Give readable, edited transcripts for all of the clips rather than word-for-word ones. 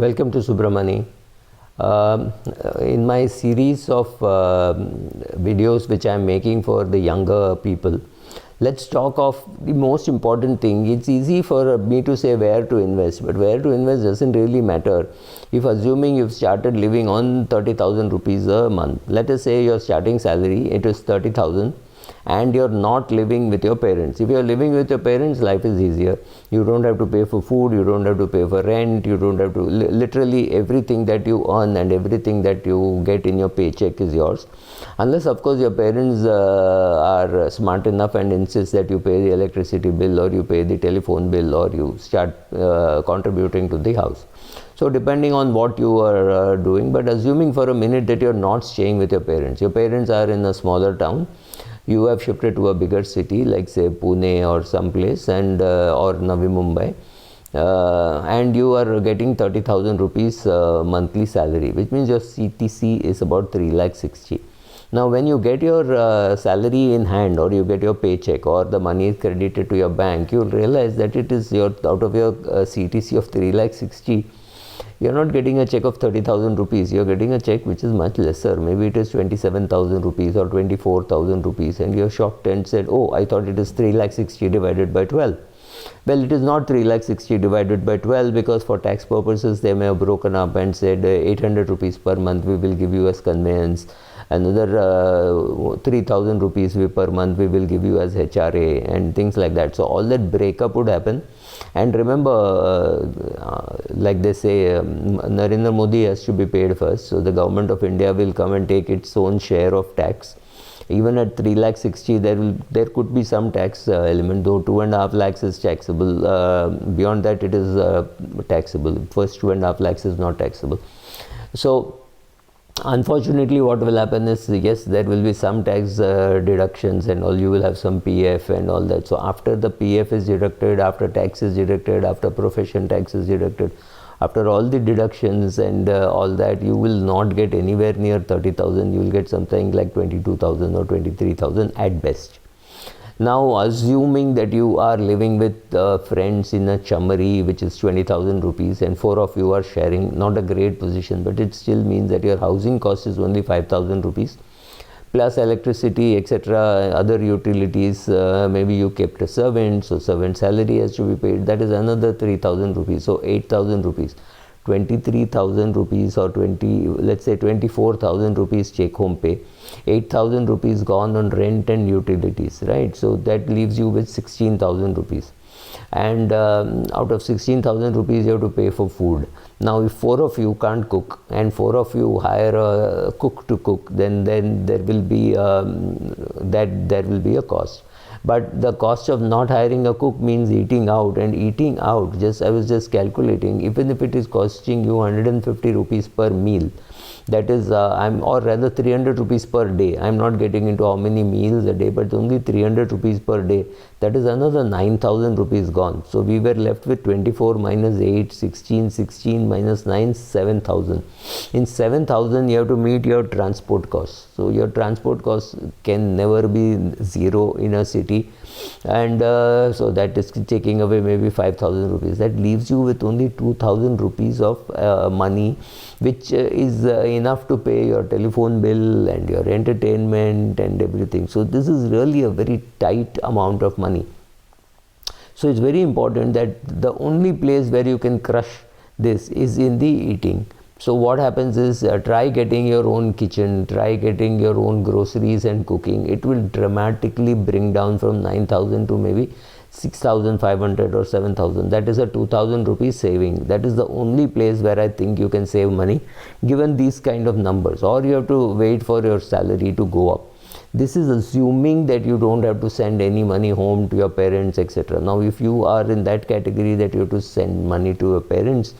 Welcome to Subramani. In my series of videos which I am making for the younger people, let's talk of the most important thing. It's easy for me to say where to invest, but where to invest doesn't really matter. If assuming you've started living on 30,000 rupees a month, let us say your starting salary, it is 30,000. And you're not living with your parents. If you're living with your parents, life is easier. You don't have to pay for food, you don't have to pay for rent, you don't have to, literally everything that you earn and everything that you get in your paycheck is yours. Unless of course your parents are smart enough and insist that you pay the electricity bill or you pay the telephone bill or you start contributing to the house. So depending on what you are doing, but assuming for a minute that you're not staying with your parents are in a smaller town, you have shifted to a bigger city like say Pune or someplace and or Navi Mumbai, and you are getting 30,000 rupees monthly salary, which means your CTC is about 3,60,000. Now when you get your salary in hand or you get your paycheck or the money is credited to your bank, you will realize that it is your out of your CTC of 3,60,000. You're not getting a check of 30,000 rupees, you're getting a check which is much lesser. Maybe it is 27,000 rupees or 24,000 rupees, and you're shocked and said, oh, I thought it is 3,60,000 divided by 12. Well, it is not 3,60,000 divided by 12 because for tax purposes they may have broken up and said 800 rupees per month we will give you as conveyance, another 3,000 rupees per month we will give you as HRA and things like that. So all that breakup would happen. And remember, like they say, Narendra Modi has to be paid first. So the government of India will come and take its own share of tax. Even at 3,60,000, there could be some tax element, though 2.5 lakhs is taxable. Beyond that, it is taxable. First 2.5 lakhs is not taxable. So unfortunately, what will happen is, yes, there will be some tax deductions and all. You will have some PF and all that. So after the PF is deducted, after tax is deducted, after profession tax is deducted, after all the deductions and all that, you will not get anywhere near 30,000. You will get something like 22,000 or 23,000 at best. Now, assuming that you are living with friends in a chamari, which is 20,000 rupees, and 4 of you are sharing, not a great position, but it still means that your housing cost is only 5,000 rupees, plus electricity, etc., other utilities. Maybe you kept a servant, so servant salary has to be paid. That is another 3,000 rupees, so 8,000 rupees. 23,000 rupees or let's say 24,000 rupees take home pay, 8,000 rupees gone on rent and utilities, right? So that leaves you with 16,000 rupees. And out of 16,000 rupees you have to pay for food. Now if 4 of you can't cook and 4 of you hire a cook to cook, then there will be there will be a cost. But the cost of not hiring a cook means eating out, and eating out, I was just calculating, even if it is costing you 150 rupees per meal, that is or rather 300 rupees per day. I'm not getting into how many meals a day, but only 300 rupees per day. That is another 9,000 rupees gone. So we were left with 24 minus 8, 16, 16 minus 9, 7,000. In 7,000 you have to meet your transport costs. So your transport costs can never be zero in a city, and so that is taking away maybe 5,000 rupees. That leaves you with only 2,000 rupees of money, which is enough to pay your telephone bill and your entertainment and everything. So this is really a very tight amount of money. So it's very important that the only place where you can crush this is in the eating. So what happens is, try getting your own kitchen, try getting your own groceries and cooking. It will dramatically bring down from 9,000 to maybe 6,500 or 7,000. That is a 2,000 rupees saving. That is the only place where I think you can save money given these kind of numbers. Or you have to wait for your salary to go up. This is assuming that you don't have to send any money home to your parents, etc. Now if you are in that category that you have to send money to your parents,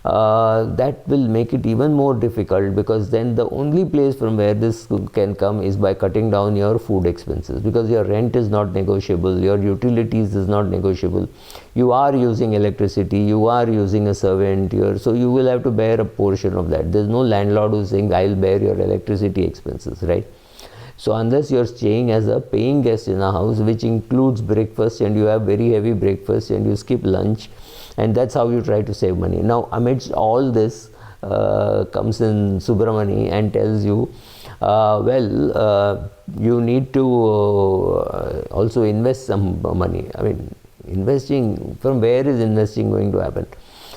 that will make it even more difficult, because then the only place from where this can come is by cutting down your food expenses, because your rent is not negotiable, your utilities is not negotiable, you are using electricity, you are using a servant, so you will have to bear a portion of that. There's no landlord who's saying I'll bear your electricity expenses, right? So unless you're staying as a paying guest in a house which includes breakfast, and you have very heavy breakfast and you skip lunch, and that's how you try to save money. Now amidst all this comes in Subramani and tells you, you need to also invest some money. I mean, investing, from where is investing going to happen?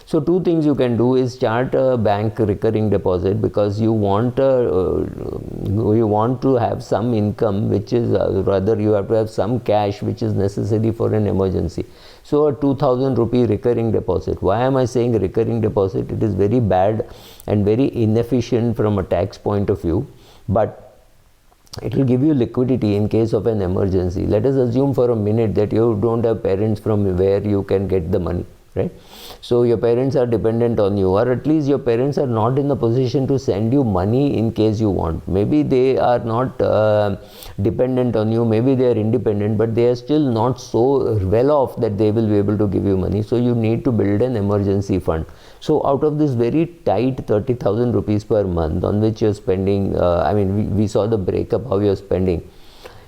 So two things you can do is start a bank recurring deposit, because you want to have some income, which is rather you have to have some cash which is necessary for an emergency. So a 2000 rupee recurring deposit. Why am I saying recurring deposit? It is very bad and very inefficient from a tax point of view, but it will give you liquidity in case of an emergency. Let us assume for a minute that you don't have parents from where you can get the money, right? So your parents are dependent on you, or at least your parents are not in the position to send you money in case you want. Maybe they are not dependent on you, maybe they are independent, but they are still not so well off that they will be able to give you money. So you need to build an emergency fund. So out of this very tight 30,000 rupees per month on which you're spending, we saw the breakup how you're spending.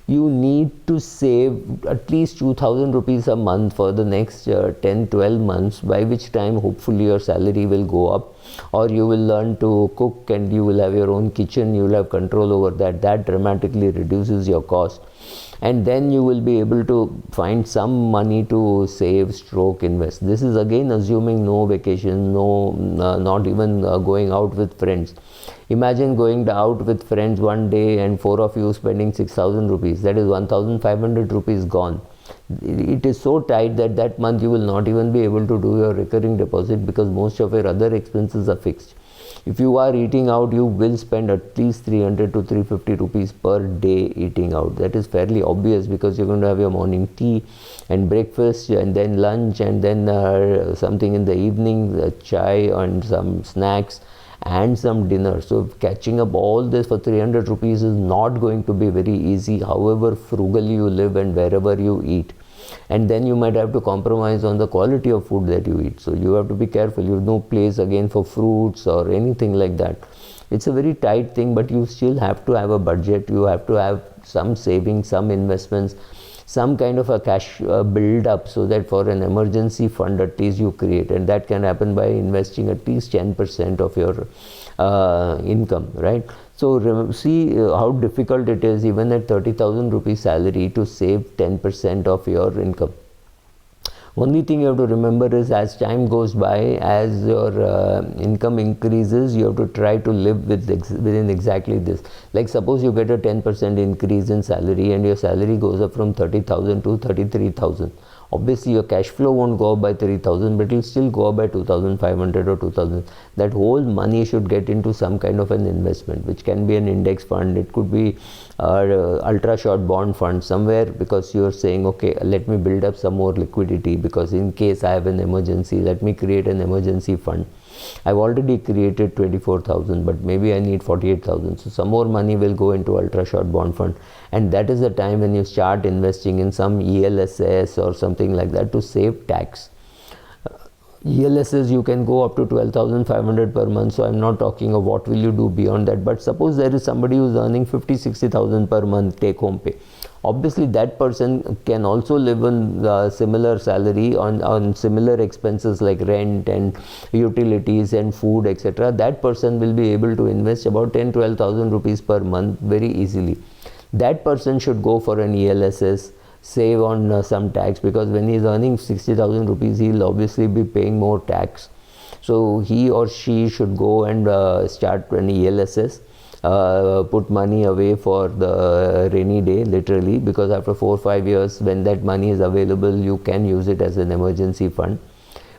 You need to save at least 2000 rupees a month for the next 10-12 months, by which time hopefully your salary will go up, or you will learn to cook and you will have your own kitchen, you will have control over that. That dramatically reduces your cost, and then you will be able to find some money to save stroke invest. This is again assuming no vacation, not even going out with friends. Imagine going out with friends one day and 4 of you spending 6,000 rupees. That is 1,500 rupees gone. It is so tight that month you will not even be able to do your recurring deposit, because most of your other expenses are fixed. If you are eating out, you will spend at least 300 to 350 rupees per day eating out. That is fairly obvious, because you're going to have your morning tea and breakfast and then lunch and then something in the evening, chai and some snacks and some dinner. So catching up all this for 300 rupees is not going to be very easy, however frugally you live and wherever you eat. And then you might have to compromise on the quality of food that you eat. So you have to be careful. You have no place again for fruits or anything like that. It's a very tight thing, but you still have to have a budget. You have to have some savings, some investments, some kind of a cash build up, so that for an emergency fund at least you create. And that can happen by investing at least 10% of your income, right? So see how difficult it is even at 30,000 rupees salary to save 10% of your income. Only thing you have to remember is, as time goes by, as your income increases, you have to try to live within exactly this. Like suppose you get a 10% increase in salary and your salary goes up from 30,000 to 33,000. Obviously your cash flow won't go up by 3,000, but it will still go up by 2,500 or 2,000. That whole money should get into some kind of an investment, which can be an index fund. It could be ultra short bond fund somewhere, because you are saying, okay, let me build up some more liquidity, because in case I have an emergency, let me create an emergency fund. I've already created 24,000, but maybe I need 48,000. So some more money will go into ultra short bond fund, and that is the time when you start investing in some ELSS or something like that to save tax. ELSS you can go up to 12,500 per month. So I'm not talking of what will you do beyond that. But suppose there is somebody who's earning 50,000-60,000 per month take home pay. Obviously that person can also live on similar salary on similar expenses like rent and utilities and food, etc. That person will be able to invest about 10,000-12,000 rupees per month very easily. That person should go for an ELSS, save on some tax, because when he is earning 60,000 rupees, he will obviously be paying more tax. So he or she should go and start an ELSS. Put money away for the rainy day, literally, because after 4 or 5 years when that money is available, you can use it as an emergency fund.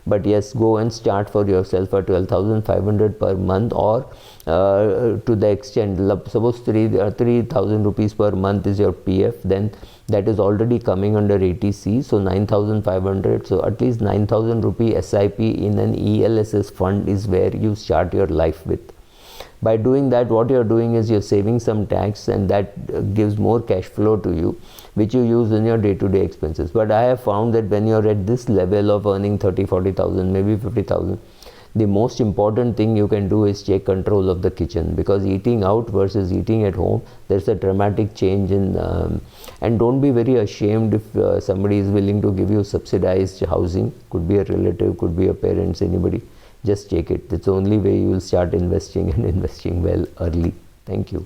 But yes, go and start for yourself at 12,500 per month, or to the extent, suppose 3,000 rupees per month is your PF, then that is already coming under 80C, so 9,500. So at least 9,000 rupee SIP in an ELSS fund is where you start your life with. By doing that, what you are doing is you are saving some tax, and that gives more cash flow to you, which you use in your day-to-day expenses. But I have found that when you are at this level of earning 30,000-40,000, maybe 50,000, the most important thing you can do is take control of the kitchen, because eating out versus eating at home, there's a dramatic change in and don't be very ashamed if somebody is willing to give you subsidized housing. Could be a relative, could be a parents, anybody. Just take it. That's the only way you will start investing, and investing well early. Thank you.